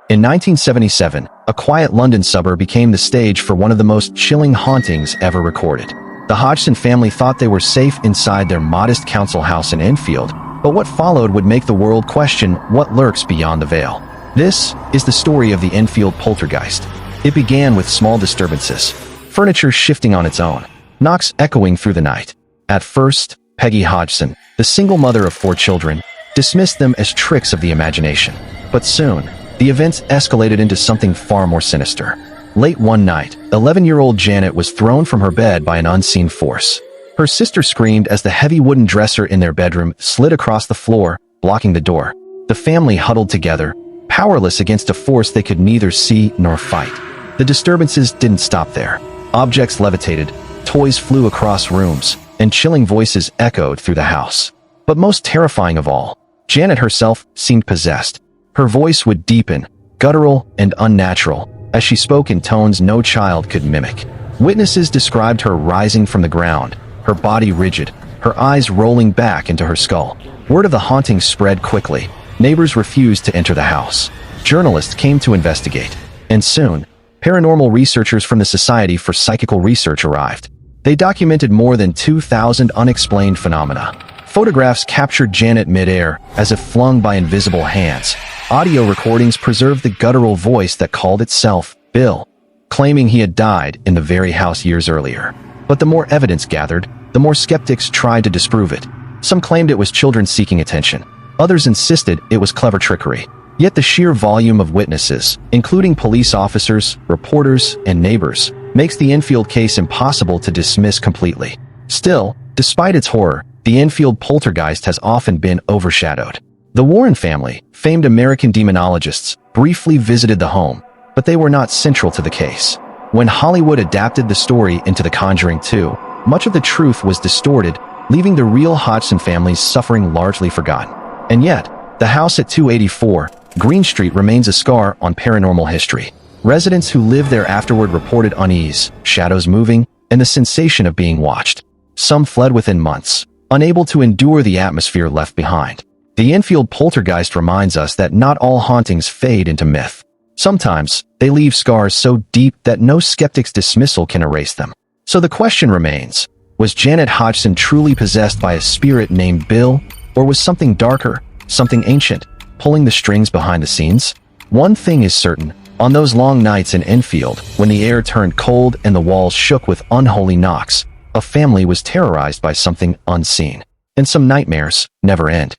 In 1977, a quiet London suburb became the stage for one of the most chilling hauntings ever recorded. The Hodgson family thought they were safe inside their modest council house in Enfield, but what followed would make the world question what lurks beyond the veil. This is the story of the Enfield Poltergeist. It began with small disturbances, furniture shifting on its own, knocks echoing through the night. At first, Peggy Hodgson, the single mother of 4 children, dismissed them as tricks of the imagination. But soon, the events escalated into something far more sinister. Late one night, 11-year-old Janet was thrown from her bed by an unseen force. Her sister screamed as the heavy wooden dresser in their bedroom slid across the floor, blocking the door. The family huddled together, powerless against a force they could neither see nor fight. The disturbances didn't stop there. Objects levitated, toys flew across rooms, and chilling voices echoed through the house. But most terrifying of all, Janet herself seemed possessed. Her voice would deepen, guttural and unnatural, as she spoke in tones no child could mimic. Witnesses described her rising from the ground, her body rigid, her eyes rolling back into her skull. Word of the haunting spread quickly. Neighbors refused to enter the house. Journalists came to investigate. And soon, paranormal researchers from the Society for Psychical Research arrived. They documented more than 2,000 unexplained phenomena. Photographs captured Janet midair, as if flung by invisible hands. Audio recordings preserved the guttural voice that called itself Bill, claiming he had died in the very house years earlier. But the more evidence gathered, the more skeptics tried to disprove it. Some claimed it was children seeking attention. Others insisted it was clever trickery. Yet the sheer volume of witnesses, including police officers, reporters, and neighbors, makes the Enfield case impossible to dismiss completely. Still, despite its horror, the Enfield Poltergeist has often been overshadowed. The Warren family, famed American demonologists, briefly visited the home, but they were not central to the case. When Hollywood adapted the story into The Conjuring 2, much of the truth was distorted, leaving the real Hodgson family's suffering largely forgotten. And yet, the house at 284 Green Street remains a scar on paranormal history. Residents who lived there afterward reported unease, shadows moving, and the sensation of being watched. Some fled within months, unable to endure the atmosphere left behind. The Enfield Poltergeist reminds us that not all hauntings fade into myth. Sometimes, they leave scars so deep that no skeptic's dismissal can erase them. So the question remains, was Janet Hodgson truly possessed by a spirit named Bill, or was something darker, something ancient, pulling the strings behind the scenes? One thing is certain, on those long nights in Enfield, when the air turned cold and the walls shook with unholy knocks, a family was terrorized by something unseen. And some nightmares never end.